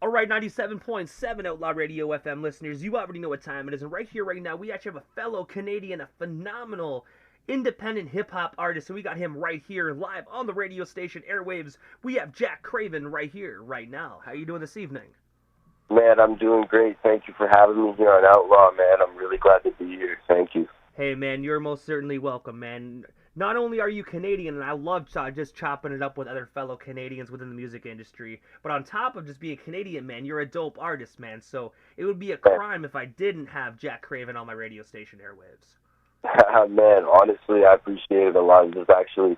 All right, 97.7 Outlaw Radio FM listeners, you already know what time it is. And right here, right now, we actually have a fellow Canadian, a phenomenal independent hip-hop artist. So we got him right here, live on the radio station airwaves. We have Jack Craven right here, right now. How you doing this evening? Man, I'm doing great. Thank you for having me here on Outlaw, man. I'm really glad to be here. Thank you. Hey, man, you're most certainly welcome, man. Not only are you Canadian, and I love just chopping it up with other fellow Canadians within the music industry, but on top of just being a Canadian, man, you're a dope artist, man. So it would be a crime if I didn't have Jack Craven on my radio station airwaves. Man, honestly, I appreciate it a lot. This is actually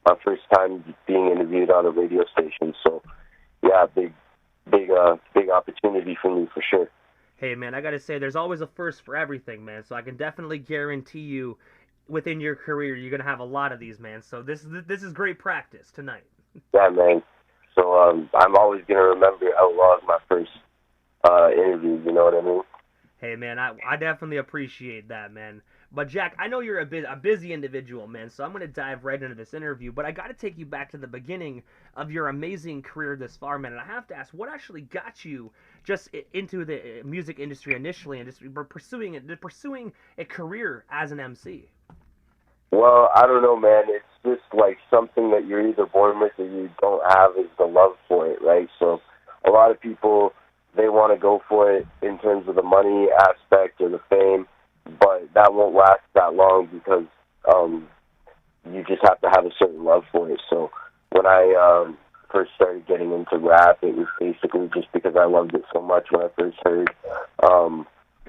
my first time being interviewed on a radio station, so yeah, big opportunity for me for sure. Hey, man, I gotta say, there's always a first for everything, man. So I can definitely guarantee you, within your career, you're gonna have a lot of these, man. So this is great practice tonight. Yeah, man. So I'm always gonna remember Outlaw as my first interview. You know what I mean? Hey, man, I definitely appreciate that, man. But Jack, I know you're a busy individual, man. So I'm gonna dive right into this interview. But I gotta take you back to the beginning of your amazing career this far, man. And I have to ask, what actually got you just into the music industry initially, and just pursuing a career as an MC? Well, I don't know, man. It's just like something that you're either born with or you don't have is the love for it, right? So a lot of people, they want to go for it in terms of the money aspect or the fame, but that won't last that long because you just have to have a certain love for it. So when I first started getting into rap, it was basically just because I loved it so much. When I first heard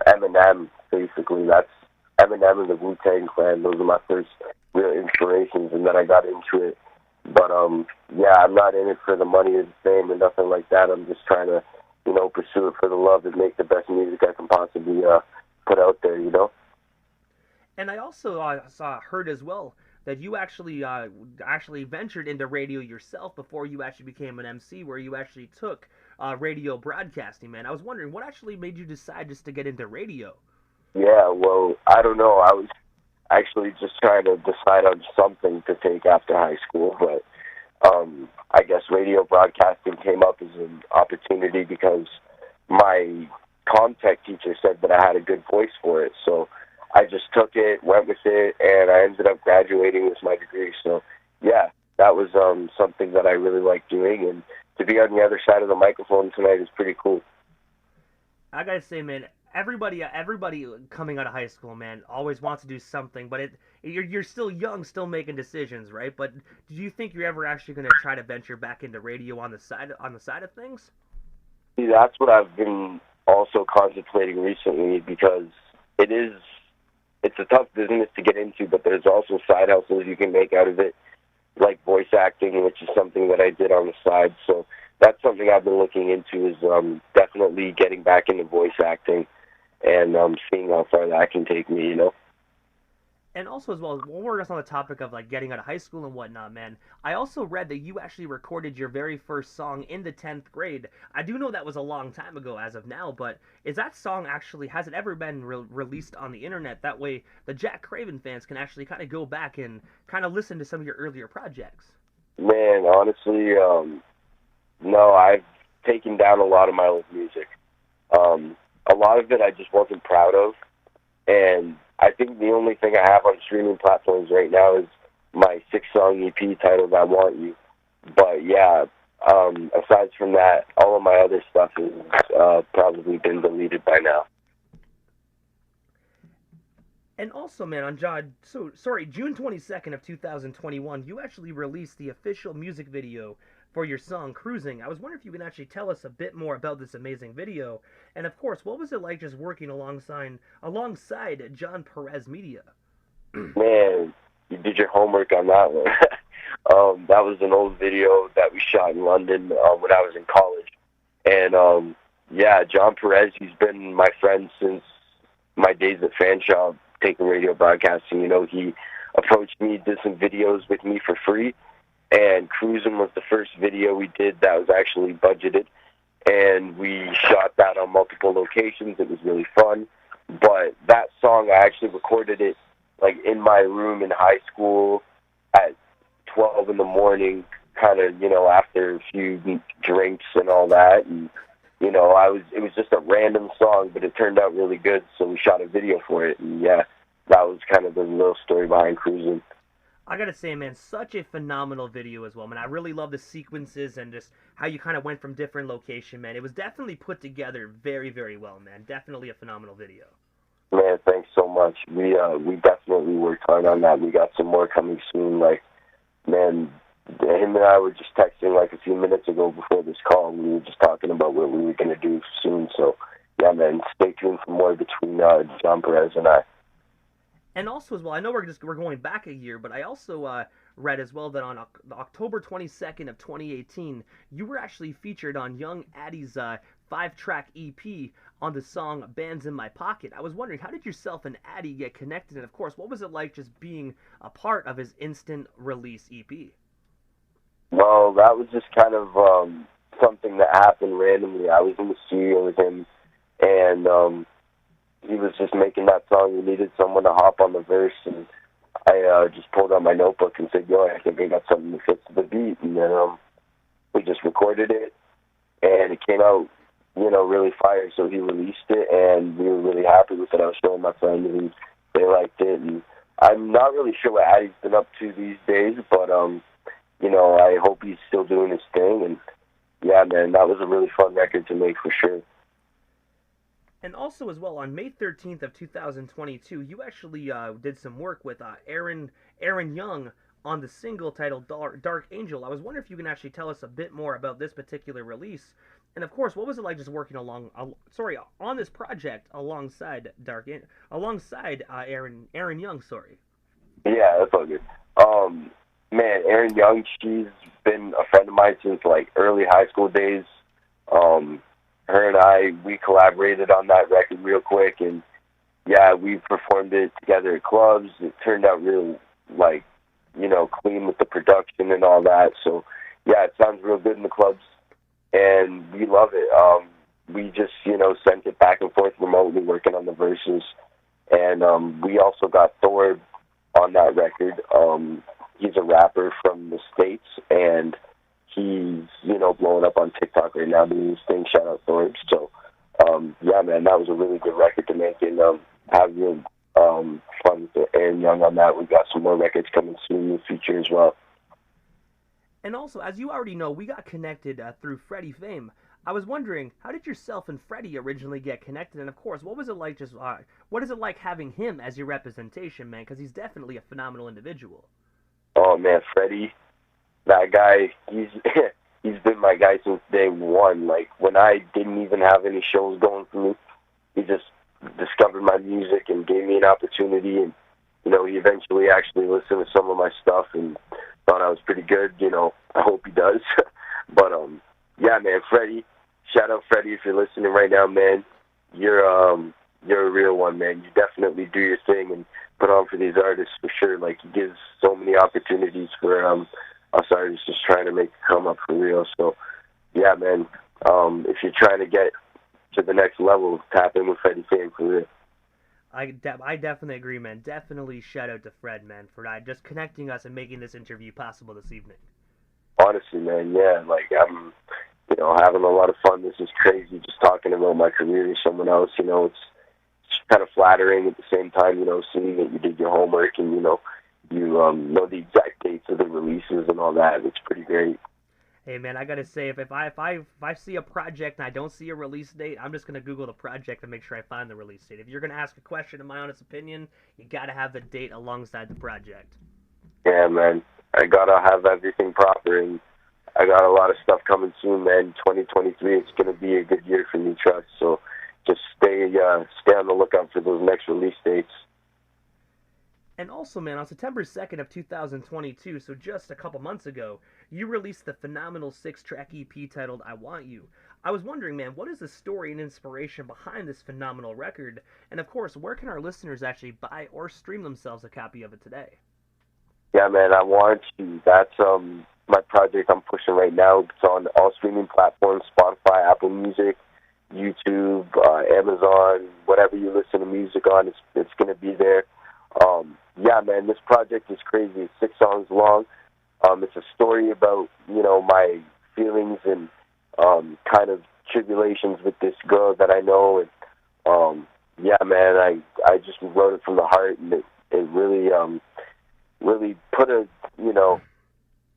Eminem, basically, that's Eminem and the Wu-Tang Clan. Those are my first real inspirations, and then I got into it. But yeah, I'm not in it for the money or the fame or nothing like that. I'm just trying to, pursue it for the love and make the best music I can possibly put out there, And I also heard as well that you actually ventured into radio yourself before you actually became an MC, where you actually took radio broadcasting, man. I was wondering, what actually made you decide just to get into radio? Yeah, well, I don't know. I was actually just trying to decide on something to take after high school, but I guess radio broadcasting came up as an opportunity because my contact teacher said that I had a good voice for it. So I just took it, went with it, and I ended up graduating with my degree. So, yeah, that was something that I really liked doing, and to be on the other side of the microphone tonight is pretty cool. I gotta say, man, everybody coming out of high school, man, always wants to do something, but you're still young, still making decisions, right? But do you think you're ever actually going to try to venture back into radio on the side of things? See, that's what I've been also contemplating recently, because it's a tough business to get into, but there's also side hustles you can make out of it, like voice acting, which is something that I did on the side. So that's something I've been looking into, is definitely getting back into voice acting and seeing how far that can take me, And also, as well, when we're just on the topic of like getting out of high school and whatnot, man, I also read that you actually recorded your very first song in the 10th grade. I do know that was a long time ago as of now, but has it ever been released on the internet? That way the Jack Craven fans can actually kind of go back and kind of listen to some of your earlier projects. Man, honestly, no, I've taken down a lot of my old music. A lot of it I just wasn't proud of, and I think the only thing I have on streaming platforms right now is my 6-song EP titled I Want You. But yeah, aside from that, all of my other stuff has probably been deleted by now. And also, man, on June 22nd of 2021, you actually released the official music video for your song Cruising. I was wondering if you can actually tell us a bit more about this amazing video, and of course, what was it like just working alongside John Perez Media? Man, you did your homework on that one. That was an old video that we shot in London when I was in college. And yeah, John Perez, he's been my friend since my days at Fanshawe taking radio broadcasting. He approached me, did some videos with me for free, and Cruisin' was the first video we did that was actually budgeted, and we shot that on multiple locations. It was really fun, but that song, I actually recorded it like in my room in high school at 12 in the morning, kind of, after a few drinks and all that, and it was just a random song, but it turned out really good, so we shot a video for it, and yeah, that was kind of the little story behind Cruising. I gotta say, man, such a phenomenal video as well, man. I really love the sequences and just how you kind of went from different location, man. It was definitely put together very, very well, man. Definitely a phenomenal video. Man, thanks so much. We definitely worked hard on that. We got some more coming soon. Like, man, him and I were just texting like a few minutes ago before this call. We were just talking about what we were gonna do soon. So, yeah, man, stay tuned for more between John Perez and I. And also as well, I know we're going back a year, but I also read as well that on October 22nd of 2018, you were actually featured on Young Addy's 5-track EP on the song "Bands in My Pocket." I was wondering, how did yourself and Addy get connected, and of course, what was it like just being a part of his instant release EP? Well, that was just kind of something that happened randomly. I was in the studio with him, and he was just making that song. He needed someone to hop on the verse, and I just pulled out my notebook and said, "Yo, I think I got something that fits the beat." And then we just recorded it, and it came out, really fire. So he released it, and we were really happy with it. I was showing my friends, and they liked it. And I'm not really sure what Addy's been up to these days, but I hope he's still doing his thing. And yeah, man, that was a really fun record to make for sure. And also as well, on May 13th of 2022, you actually did some work with Aaron Young on the single titled Dark Angel. I was wondering if you can actually tell us a bit more about this particular release. And of course, what was it like just working on this project alongside Aaron Young, sorry. Yeah, that's all good. Man, Aaron Young, she's been a friend of mine since like early high school days. Her and I, we collaborated on that record real quick, and yeah, we performed it together at clubs. It turned out real, clean with the production and all that. So yeah, it sounds real good in the clubs, and we love it. We just, sent it back and forth remotely, working on the verses, and we also got Thor on that record. He's a rapper from the States, and he's, blowing up on TikTok right now doing his thing. Shout out Thor. So, yeah, man, that was a really good record to make, and have real fun with Aaron Young on that. We've got some more records coming soon in the future as well. And also, as you already know, we got connected through Freddie Fame. I was wondering, how did yourself and Freddie originally get connected? And of course, what was it like what is it like having him as your representation, man? Because he's definitely a phenomenal individual. Oh, man, Freddie, that guy, he's been my guy since day one. Like, when I didn't even have any shows going for me, he just discovered my music and gave me an opportunity. And, he eventually actually listened to some of my stuff and thought I was pretty good. I hope he does. But, yeah, man, Freddie, shout out Freddie if you're listening right now, man. You're a real one, man. You definitely do your thing and put on for these artists for sure. Like, he gives so many opportunities for us artists just trying to make it come up for real. So, yeah, man, if you're trying to get to the next level, tap in with Freddie Fame for real. I definitely agree, man. Definitely shout out to Fred, man, for just connecting us and making this interview possible this evening. Honestly, man, yeah, like, I'm, having a lot of fun. This is crazy, just talking about my career to someone else. It's kind of flattering at the same time, seeing that you did your homework and, you know the exact dates of the releases and all that. It's pretty great. Hey, man, I gotta say, if I see a project and I don't see a release date, I'm just gonna Google the project and make sure I find the release date. If you're gonna ask a question, in my honest opinion, you gotta have the date alongside the project. Yeah, man, I gotta have everything proper, and I got a lot of stuff coming soon, man. 2023, it's gonna be a good year for me, trust. So just stay on the lookout for those next release dates. And also, man, on September 2nd of 2022, so just a couple months ago, you released the phenomenal 6-track EP titled I Want You. I was wondering, man, what is the story and inspiration behind this phenomenal record? And of course, where can our listeners actually buy or stream themselves a copy of it today? Yeah, man, I Want You. That's my project I'm pushing right now. It's on all streaming platforms, Spotify, Apple Music, YouTube, Amazon, whatever you listen to music on, it's going to be there. Yeah, man, this project is crazy. It's 6 songs long. It's a story about, my feelings and kind of tribulations with this girl that I know, and yeah, man, I just wrote it from the heart, and it really really put a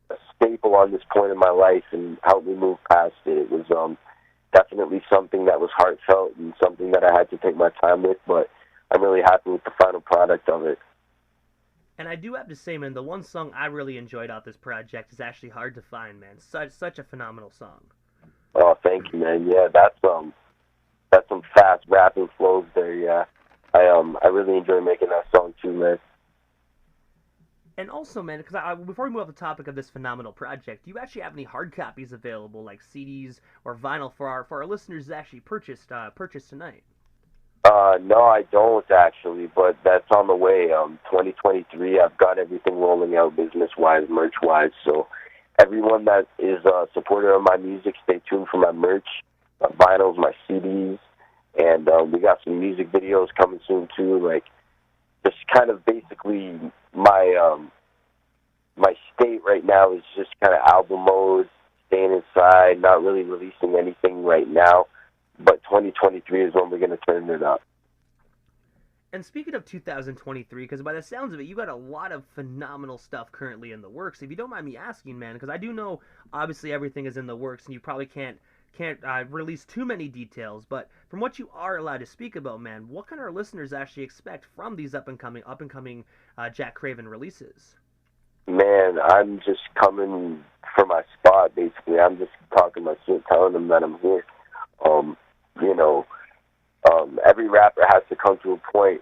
a staple on this point in my life and helped me move past it. It was definitely something that was heartfelt and something that I had to take my time with, but I'm really happy with the final product of it. And I do have to say, man, the one song I really enjoyed off this project is actually hard to find, man. Such a phenomenal song. Oh, thank you, man. Yeah, that's some fast rapping flows there. Yeah, I really enjoy making that song too, man. And also, man, because before we move off the topic of this phenomenal project, do you actually have any hard copies available, like CDs or vinyl for our listeners to actually purchase tonight? No, I don't actually, but that's on the way. 2023, I've got everything rolling out business-wise, merch-wise. So everyone that is a supporter of my music, stay tuned for my merch, my vinyls, my CDs, and we got some music videos coming soon too. Like, just kind of basically my state right now is just kind of album mode, staying inside, not really releasing anything right now. But 2023 is when we're going to turn it up. And speaking of 2023, because by the sounds of it, you got a lot of phenomenal stuff currently in the works. If you don't mind me asking, man, because I do know obviously everything is in the works, and you probably can't release too many details. But from what you are allowed to speak about, man, what can our listeners actually expect from these up and coming Jack Craven releases? Man, I'm just coming for my spot. Basically, I'm just talking my shit, telling them that I'm here. You know, every rapper has to come to a point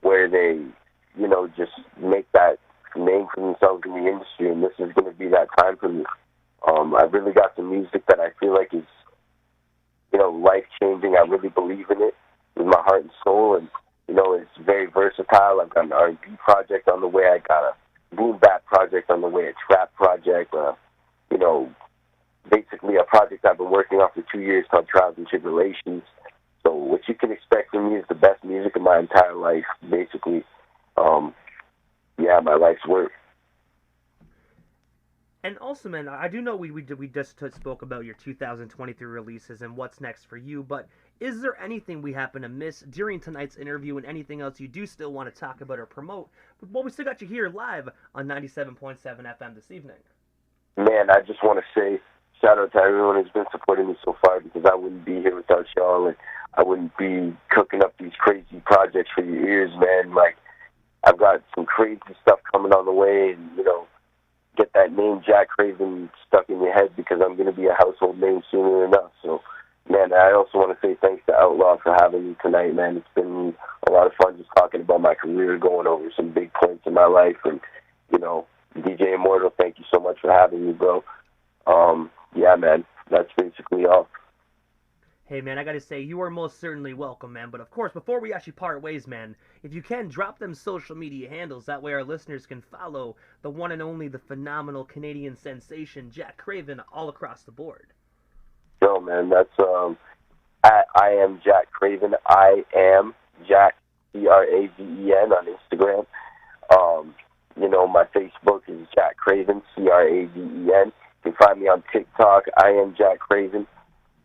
where they, just make that name for themselves in the industry, and this is going to be that time for me. I've really got some music that I feel like is, life-changing. I really believe in it with my heart and soul, and, it's very versatile. I've got an R&B project on the way. I got a boom bap project on the way, a trap project, basically a project I've been working on for 2 years called Trials and Tribulations. So what you can expect from me is the best music of my entire life, basically. My life's work. And also, man, I do know we just spoke about your 2023 releases and what's next for you, but is there anything we happen to miss during tonight's interview and anything else you do still want to talk about or promote? Well, we still got you here live on 97.7 FM this evening. Man, I just want to say shout out to everyone who's been supporting me so far, because I wouldn't be here without y'all, and I wouldn't be cooking up these crazy projects for your ears, man. Like, I've got some crazy stuff coming on the way, and, get that name Jack Craven stuck in your head, because I'm going to be a household name sooner enough. So, man, I also want to say thanks to Outlaw for having me tonight, man. It's been a lot of fun just talking about my career, going over some big points in my life, and, DJ Immortal, thank you so much for having me, bro. Yeah, man, that's basically all. Hey, man, I gotta say, you are most certainly welcome, man. But of course, before we actually part ways, man, if you can, drop them social media handles. That way our listeners can follow the one and only, the phenomenal Canadian sensation, Jack Craven, all across the board. Yo, man, that's at I am Jack Craven. I am Jack, Craven on Instagram. My Facebook is Jack Craven, Craven. You can find me on TikTok, I am Jack Craven.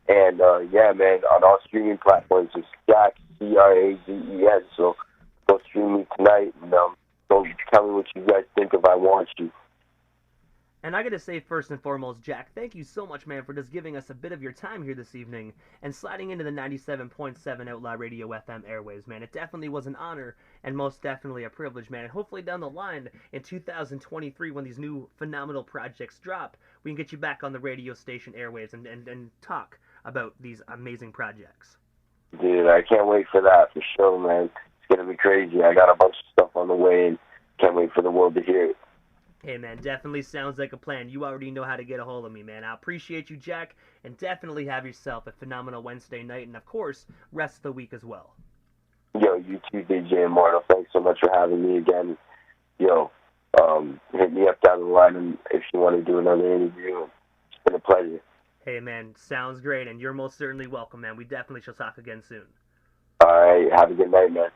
And, yeah, man, on all streaming platforms, it's Jack, Craven. So go stream me tonight, and go tell me what you guys think of I Want You. And I gotta say, first and foremost, Jack, thank you so much, man, for just giving us a bit of your time here this evening and sliding into the 97.7 Outlaw Radio FM airwaves, man. It definitely was an honor and most definitely a privilege, man. And hopefully down the line in 2023, when these new phenomenal projects drop, we can get you back on the radio station airwaves and talk about these amazing projects. Dude, I can't wait for that, for sure, man. It's going to be crazy. I got a bunch of stuff on the way, and can't wait for the world to hear it. Hey, man, definitely sounds like a plan. You already know how to get a hold of me, man. I appreciate you, Jack, and definitely have yourself a phenomenal Wednesday night, and, of course, rest of the week as well. Yo, you too, DJ Immortal. Thanks so much for having me again. Yo, hit me up down the line and if you want to do another interview. It's been a pleasure. Hey, man, sounds great, and you're most certainly welcome, man. We definitely shall talk again soon. All right, have a good night, man.